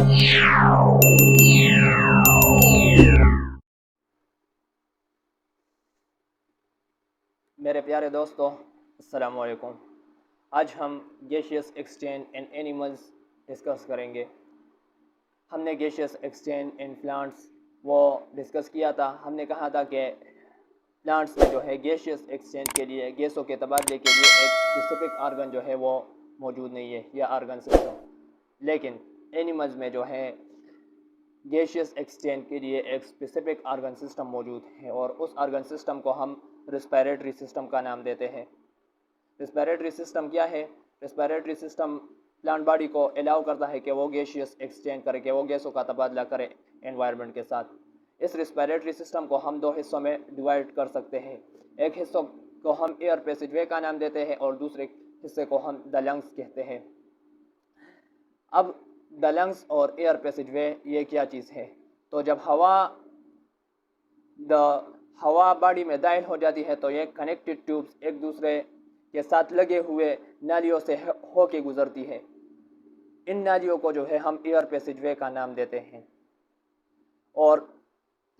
मेरे प्यारे दोस्तों, अस्सलाम वालेकुम। आज हम गैसियस एक्सचेंज इन एनिमल्स डिस्कस करेंगे। हमने गैसियस एक्सचेंज इन प्लांट्स वो डिस्कस किया था। हमने कहा था कि प्लांट्स में जो है गैसियस एक्सचेंज के लिए, गैसों के तबादले के लिए एक स्पेसिफिक आर्गन जो है वो मौजूद नहीं है, या आर्गन सिस्टम। लेकिन एनिमल्स में जो है गैसियस एक्सचेंज के लिए एक स्पेसिफिक आर्गन सिस्टम मौजूद है, और उस आर्गन सिस्टम को हम रेस्पिरेटरी सिस्टम का नाम देते हैं। रेस्पिरेटरी सिस्टम क्या है? रेस्पिरेटरी सिस्टम प्लांट बॉडी को अलाउ करता है कि वो गैसियस एक्सचेंज करे, कि वो गैसों का तबादला करे एनवायरनमेंट के साथ। इस रेस्पिरेटरी सिस्टम को हम दो हिस्सों में डिवाइड कर सकते हैं। एक हिस्सों को हम एयर पैसेजवे का नाम देते हैं, और दूसरे हिस्से को हम द लंग्स कहते हैं। अब द लंग्स और एयर पैसेजवे ये क्या चीज़ है? तो जब हवा बॉडी में दाखिल हो जाती है तो ये कनेक्टेड ट्यूब्स एक दूसरे के साथ लगे हुए नालियों से होके गुजरती है। इन नालियों को जो है हम एयर पैसेजवे का नाम देते हैं। और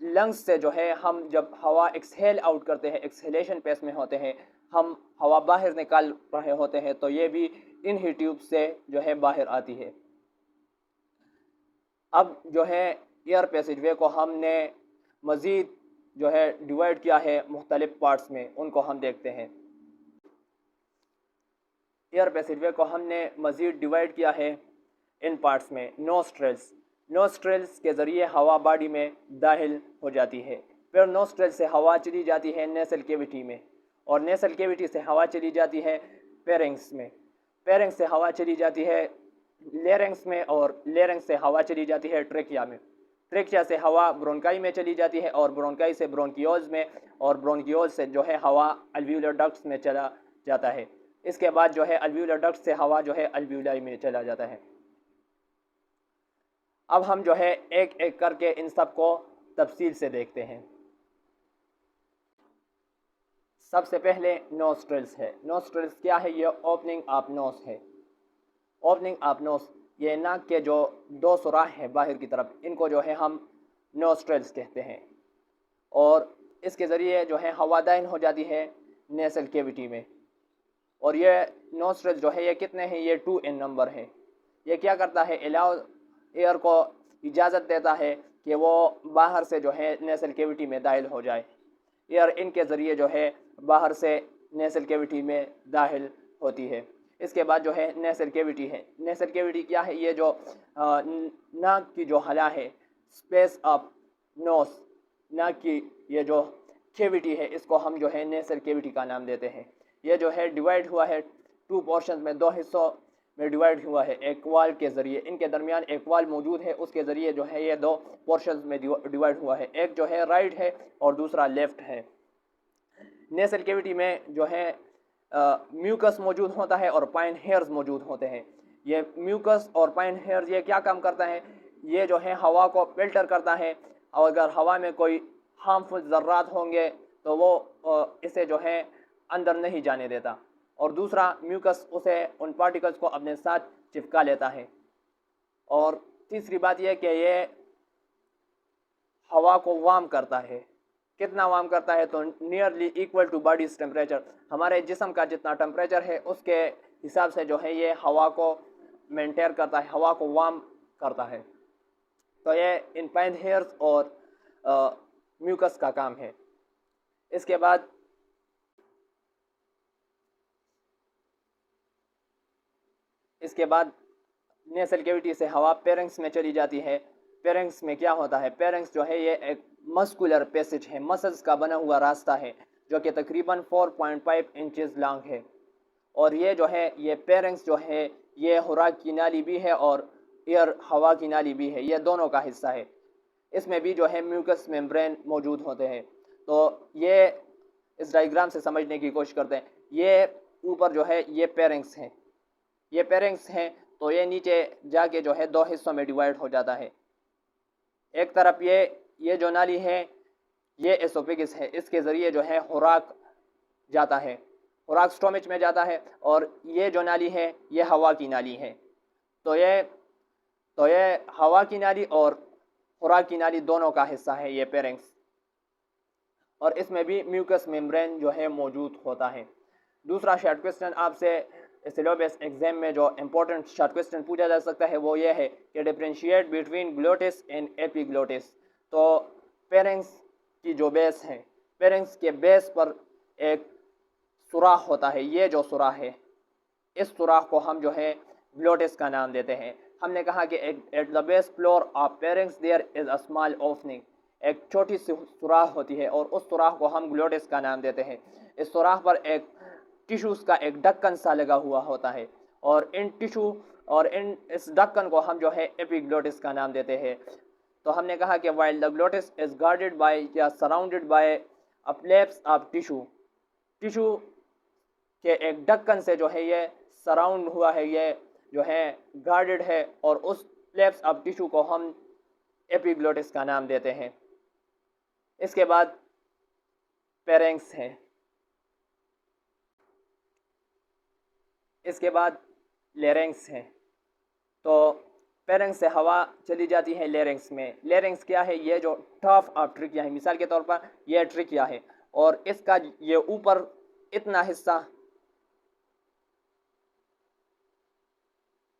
लंग्स से जो है हम जब हवा एक्सहेल आउट करते हैं, एक्सहेलेशन पेस में होते हैं, हम हवा बाहर निकाल रहे होते हैं, तो ये भी इन ही ट्यूब से जो है बाहर आती है। अब जो है एयर पैसेजवे को हमने मज़ीद जो है डिवाइड किया है मुख्तलिफ पार्ट्स में, उनको हम देखते हैं। एयर पैसेजवे को हमने मज़ीद डिवाइड किया है इन पार्ट्स में। नोस्ट्रल्स के ज़रिए हवा बॉडी में दाखिल हो जाती है। फिर नोस्ट्रल से हवा चली जाती है नेसल कैविटी में, और नेसल कैविटी से हवा चली जाती है फेरिंग्स में। फेरिंग्स से हवा चली जाती है लेरिंग्स में, और लेरिंग्स से हवा चली जाती है ट्रेकिया में। ट्रेकिया से हवा ब्रोंकाई में चली जाती है, और ब्रोंकाई से ब्रोंकियोल्स में, और ब्रोंकियोल्स से जो है हवा अल्वियोलर डक्ट्स में चला जाता है। इसके बाद जो है अल्वियोलर डक्ट से हवा जो है अल्वियोलाई में चला जाता है। अब हम जो है एक एक करके इन सब को तफसील से देखते हैं। सबसे पहले नोस्ट्रल्स है। नोस्ट्रल्स क्या है? ये ओपनिंग ऑफ नोस है। ओपनिंग ऑफ नोस, ये नाक के जो दो सुराख हैं बाहर की तरफ, इनको जो है हम नोस्ट्रल्स कहते हैं। और इसके ज़रिए जो है हवा दाखिल हो जाती है नेसल कैविटी में। और ये नोस्ट्रल्स जो है ये कितने हैं? ये 2 इन नंबर है। ये क्या करता है? अलाउ एयर को इजाज़त देता है कि वो बाहर से जो है नेसल कैविटी में दाखिल हो जाए। एयर इनके ज़रिए जो है बाहर से नेसल कैविटी में दाखिल होती है। इसके बाद जो है नेसल कैविटी है। नेसल कैविटी क्या है? ये जो नाक की जो हला है, स्पेस ऑफ नोस, नाक की ये जो कैविटी है, इसको हम जो है नेसल कैविटी का नाम देते हैं। ये जो है डिवाइड हुआ है 2 पोर्शन में, 2 हिस्सों में डिवाइड हुआ है एक वाल के ज़रिए। इनके दरमियान एक वाल मौजूद है, उसके ज़रिए जो है ये 2 पोर्शन में डिवाइड हुआ है। एक जो है राइट है और दूसरा लेफ्ट है। नेसल कैविटी में जो है म्यूकस मौजूद होता है और पाइन हेयर्स मौजूद होते हैं। ये म्यूकस और पाइन हेयर्स ये क्या काम करता है? ये जो है हवा को फिल्टर करता है, और अगर हवा में कोई हार्मफुल ज़र्रात होंगे तो वो इसे जो है अंदर नहीं जाने देता। और दूसरा, म्यूकस उसे उन पार्टिकल्स को अपने साथ चिपका लेता है। और तीसरी बात यह कि ये हवा को वार्म करता है। कितना वार्म करता है? तो nearly equal two bodies temperature. हमारे जिस्म का जितना टेम्परेचर है उसके हिसाब से जो है ये हवा को मेंटेन करता है, हवा को वार्म करता है। तो ये इन पाइन हेयर्स और म्यूकस का काम है। इसके बाद नेसल कैविटी से हवा पेरिंग्स में चली जाती है। पेरिंग्स में क्या होता है? पेरिंग्स जो है ये एक मस्कुलर पैसेज है, मसल्स का बना हुआ रास्ता है, जो कि तकरीबन 4.5 इंचेस लॉन्ग है। और ये जो है ये पेरिंग्स जो है ये खुराक की नाली भी है और एयर हवा की नाली भी है, ये दोनों का हिस्सा है। इसमें भी जो है म्यूकस मेम्ब्रेन मौजूद होते हैं। तो ये इस डायग्राम से समझने की कोशिश करते हैं। ये ऊपर जो है ये पेरिंग्स हैं, ये पेरिंग्स हैं। तो ये नीचे जाके जो है 2 हिस्सों में डिवाइड हो जाता है। एक तरफ ये जो नाली है ये एसोफेगस है, इसके ज़रिए जो है खुराक जाता है, खुराक स्टोमच में जाता है। और ये जो नाली है ये हवा की नाली है। तो ये तो ये हवा की नाली और खुराक की नाली दोनों का हिस्सा है ये फेरिंक्स, और इसमें भी म्यूकस मेम्ब्रेन जो है मौजूद होता है। दूसरा शॉर्ट क्वेश्चन आपसे सिलेबस एग्जाम में जो इम्पोर्टेंट शॉर्ट क्वेश्चन पूछा जा सकता है वो ये है कि differentiate between glottis and epiglottis. तो फेरिंक्स की जो बेस है, फेरिंक्स के बेस पर एक सुराख होता है, ये जो सुराख है इस सुराख को हम जो है ग्लोटिस का नाम देते हैं। हमने कहा कि at the base floor of pharynx there is a small opening, एक छोटी सी सुराख होती है और उस सुराख को हम ग्लोटिस का नाम देते हैं। इस सुराख पर एक टिश्यूज़ का एक ढक्कन सा लगा हुआ होता है और इन टिश्यू और इस ढक्कन को हम जो है एपिग्लोटिस का नाम देते हैं। तो हमने कहा कि while the glottis is guarded by या surrounded by a flaps of tissue, tissue के एक ढक्कन से जो है ये सराउंड हुआ है, ये जो है गार्डेड है, और उस फ्लैप्स ऑफ टिश्यू को हम एपिग्लोटिस का नाम देते हैं। इसके बाद फेरिंक्स है, इसके बाद लेरिंक्स है। तो फेरिंक्स से हवा चली जाती है लेरिंक्स में। लेरिंक्स क्या है? ये जो टॉप ऑफ ट्रिकिया है, मिसाल के तौर पर यह ट्रिकिया है और इसका ये ऊपर इतना हिस्सा,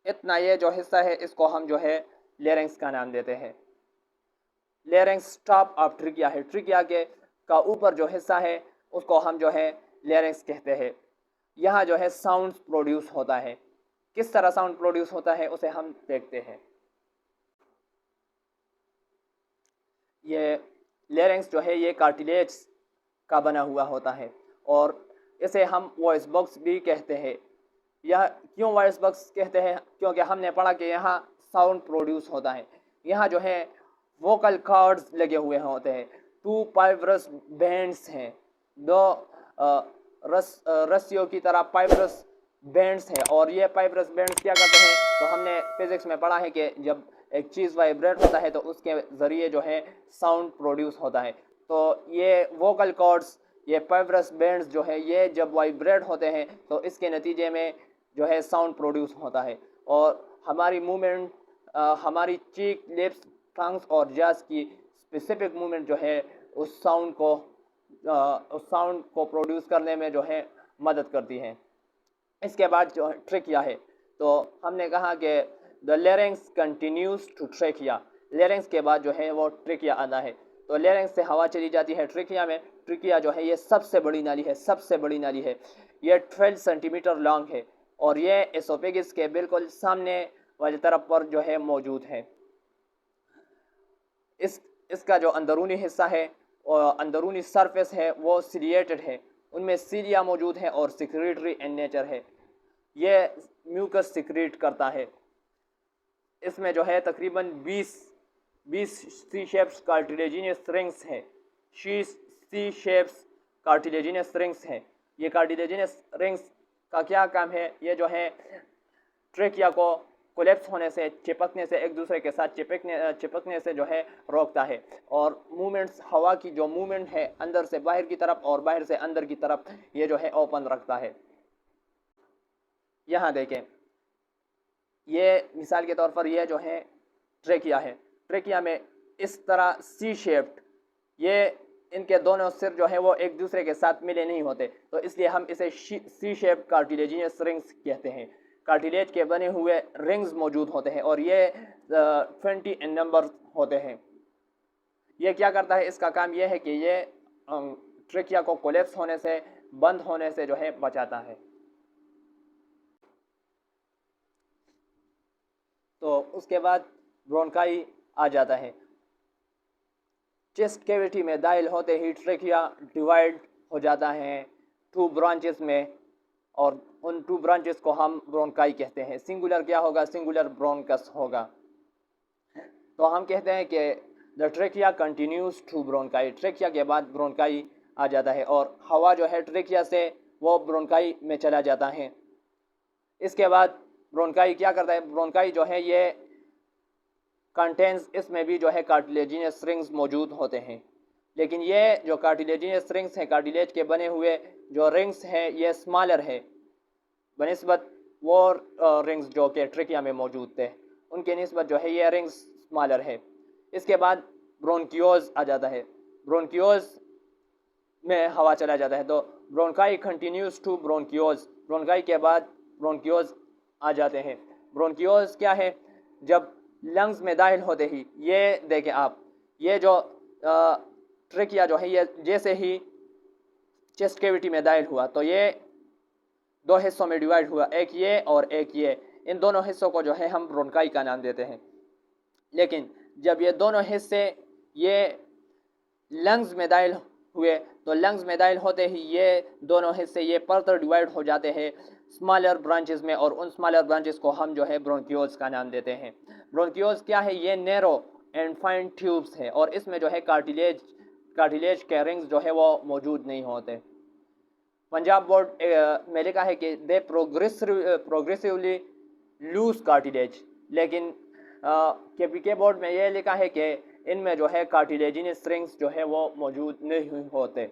इतना ये जो हिस्सा है इसको हम जो है लेरिंक्स का नाम देते हैं। लेरिंक्स टॉप ऑफ ट्रिकिया है, ट्रिकिया के का ऊपर जो हिस्सा है उसको हम जो है लेरिंक्स कहते हैं। यहाँ जो है साउंड प्रोड्यूस होता है। किस तरह साउंड प्रोड्यूस होता है उसे हम देखते हैं। ये लेरिंक्स जो है ये कार्टिलेज का बना हुआ होता है और इसे हम वॉइस बॉक्स भी कहते हैं। यह क्यों वॉइस बॉक्स कहते हैं? क्योंकि हमने पढ़ा कि यहाँ साउंड प्रोड्यूस होता है। यहाँ जो है वोकल कॉर्ड्स लगे हुए होते हैं, टू फाइब्रस बैंड्स हैं, दो रस्सियों की तरह फाइब्रस बैंड्स हैं, और ये फाइब्रस बैंड्स क्या करते हैं? तो हमने फिजिक्स में पढ़ा है कि जब एक चीज़ वाइब्रेट होता है तो उसके ज़रिए जो है साउंड प्रोड्यूस होता है। तो ये वोकल कॉर्ड्स, ये फाइब्रस बैंड्स जो है ये जब वाइब्रेट होते हैं तो इसके नतीजे में जो है साउंड प्रोड्यूस होता है, और हमारी मूवमेंट, हमारी चीक, लिप्स, टंग्स और जॉस की स्पेसिफिक मूवमेंट जो है उस साउंड को प्रोड्यूस करने में जो है मदद करती है। इसके बाद जो ट्रिकिया है, तो हमने कहा कि the larynx continues to trachea, larynx के बाद जो है वो ट्रिकिया आता है। तो लेरिंक्स से हवा चली जाती है ट्रिकिया में। ट्रिकिया जो है ये सबसे बड़ी नाली है, सबसे बड़ी नाली है। ये 12 सेंटीमीटर लॉन्ग है और ये एसोफेगस के बिल्कुल सामने वाली तरफ पर जो है मौजूद है। इसका जो अंदरूनी हिस्सा है और अंदरूनी सरफेस है वो सिलिएटेड है, उनमें सीलिया मौजूद है और सिक्रेटरी इन नेचर है। ये म्यूकस सिक्रेट करता है। इसमें जो है तकरीबन 20 सी शेप्स कार्टिलेजिनस रिंग्स है, सी शेप्स कार्टिलेजिनस रिंग्स है। ये कार्टिलेजिनस रिंग्स का क्या काम है? ये जो है ट्रेकिया को कोलेप्स होने से, चिपकने से, एक दूसरे के साथ चिपकने से जो है रोकता है, और मूवमेंट्स, हवा की जो मूवमेंट है अंदर से बाहर की तरफ और बाहर से अंदर की तरफ, ये जो है ओपन रखता है। यहाँ देखें, ये मिसाल के तौर पर ये जो है ट्रेकिया है। ट्रेकिया में इस तरह सी शेप्ड, ये इनके दोनों सिर जो है वो एक दूसरे के साथ मिले नहीं होते, तो इसलिए हम इसे सी शेप्ड कार्टिलेजिनस रिंग्स कहते हैं। कार्टिलेज के बने हुए रिंग्स मौजूद होते हैं और ये 20 इन नंबर होते हैं। ये क्या करता है? इसका काम ये है कि ये ट्रेकिया को कोलेप्स होने से, बंद होने से जो है बचाता है। तो उसके बाद ब्रोंकाई आ जाता है। चेस्ट कैविटी में दाखिल होते ही ट्रेकिया डिवाइड हो जाता है 2 ब्रांचेस में, और उन 2 ब्रांचेस को हम ब्रोंकाई कहते हैं। सिंगुलर क्या होगा? सिंगुलर ब्रोंकस होगा। तो हम कहते हैं कि the trachea continues to bronchi, trachea के बाद ब्रोंकाई आ जाता है और हवा जो है ट्रेकिया से वो ब्रोंकाई में चला जाता है। इसके बाद ब्रोंकाई क्या करता है? ब्रोंकाई जो है ये कंटेंस, इसमें भी जो है कार्टिलेजिनस रिंग्स मौजूद होते हैं, लेकिन ये जो कार्टिलेजिनस रिंग्स हैं, कार्टिलेज के बने हुए जो रिंग्स हैं, ये स्मॉलर है बनिस्बत वो रिंग्स जो कि ट्रेकिया में मौजूद थे। उनके निस्बत जो है ये रिंग्स स्मॉलर है। इसके बाद ब्रोंकियोज आ जाता है। ब्रोंकियोज में हवा चला जाता है, तो ब्रोंकाई कंटिन्यूज टू ब्रोंकियोज, ब्रोंकाई के बाद ब्रोंकियोज आ जाते हैं। ब्रोंकियोज क्या है? जब लंग्स में दाखिल होते ही, ये देखें आप, ये जो ट्रेकिया जो है ये जैसे ही चेस्ट कैविटी में दाखिल हुआ तो ये दो हिस्सों में डिवाइड हुआ, एक ये और एक ये। इन दोनों हिस्सों को जो है हम ब्रोंकाई का नाम देते हैं। लेकिन जब ये दोनों हिस्से ये लंग्स में दाखिल हुए तो लंग्स में दाखिल होते ही ये दोनों हिस्से ये फर्दर डिवाइड हो जाते हैं स्मॉलर ब्रांचेस में, और उन स्मॉलर ब्रांचेस को हम जो है ब्रोंकियोल्स का नाम देते हैं। ब्रोंकियोल्स क्या है? ये नैरो एंड फाइन ट्यूब्स है, और इसमें जो है कार्टिलेज के रिंग्स जो है वो मौजूद नहीं होते। पंजाब बोर्ड में लिखा है कि दे प्रोग्रेसिवली लूज कार्टिलेज, लेकिन के बोर्ड में ये लिखा है कि इनमें जो है कार्टिलेजिनस रिंग्स जो है वो मौजूद नहीं होते।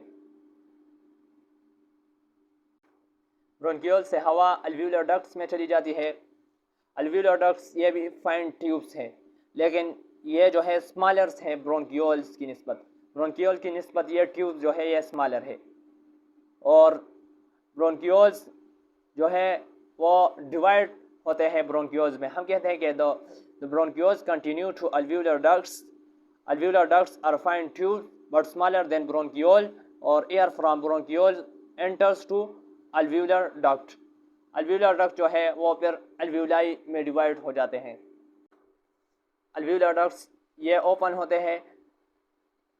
ब्रोंकियोल से हवा अल्वियोलर डक्ट्स में चली जाती है। अल्वियोलर डक्ट्स ये भी फाइन ट्यूब्स हैं, लेकिन ये जो है स्मॉलर्स हैं ब्रोंकियोल्स की निस्बत। ब्रोंकियोल की निस्बत ये ट्यूब जो है ये स्मॉलर है, और ब्रोंकियोल्स जो है वो डिवाइड होते हैं ब्रोंकियोल्स में। हम कहते हैं कि the bronchioles continue to alveolar ducts. Alveolar ducts are fine tubes but smaller than bronchiole, or air from bronchiole enters to alveolar duct. Alveolar duct जो है वो फिर alveoli में डिवाइड हो जाते हैं। Alveolar ducts ये ओपन होते हैं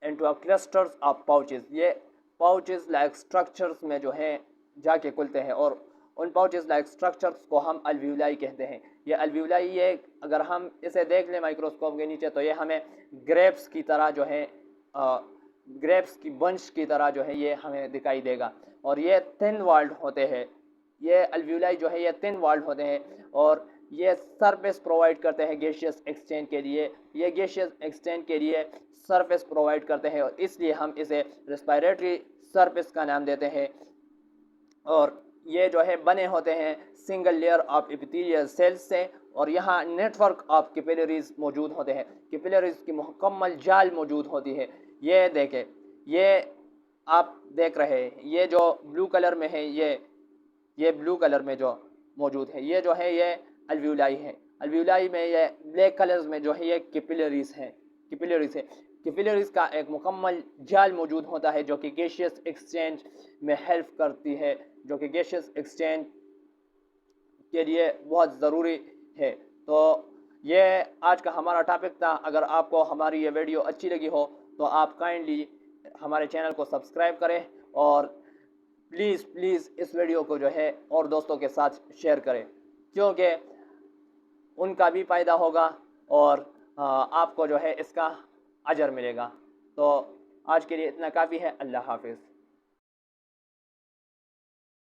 into a clusters of pouches। ये pouches like structures में जो है जाके खुलते हैं, और उन पाउचेस लाइक स्ट्रक्चर्स को हम अल्वियोलाई कहते हैं। ये अल्वियोलाई ये अगर हम इसे देख लें माइक्रोस्कोप के नीचे तो ये हमें ग्रेप्स की तरह जो है ग्रेप्स की बंच की तरह जो है ये हमें दिखाई देगा, और ये थिन वॉल्ड होते हैं। ये अल्वियोलाई जो है ये थिन वॉल्ड होते हैं, और ये सरफेस प्रोवाइड करते हैं गैसियस एक्सचेंज के लिए। ये गैसियस एक्सचेंज के लिए सरफेस प्रोवाइड करते हैं, और इसलिए हम इसे रेस्पिरेटरी सरफेस का नाम देते हैं। और ये जो है बने होते हैं single layer of epithelial cells से, और यहाँ नेटवर्क ऑफ कैपिलरीज मौजूद होते हैं। कैपिलरीज की मुकम्मल जाल मौजूद होती है। ये देखें, ये आप देख रहे हैं, ये जो ब्लू कलर में है, ये ब्लू कलर में जो मौजूद है ये जो है ये अल्वियोलाई है। अल्वियोलाई में ये ब्लैक कलर्स में जो है ये कैपिलरीज है। कैपिलरीज का एक मुकम्मल जाल मौजूद होता है जो कि गैसियस एक्सचेंज में हेल्प करती है, जो कि गैसियस एक्सचेंज के लिए बहुत ज़रूरी है। तो ये आज का हमारा टॉपिक था। अगर आपको हमारी ये वीडियो अच्छी लगी हो तो आप काइंडली हमारे चैनल को सब्सक्राइब करें, और प्लीज़ इस वीडियो को जो है और दोस्तों के साथ शेयर करें, क्योंकि उनका भी फ़ायदा होगा और आपको जो है इसका अजर मिलेगा। तो आज के लिए इतना काफ़ी है। अल्लाह हाफिज़।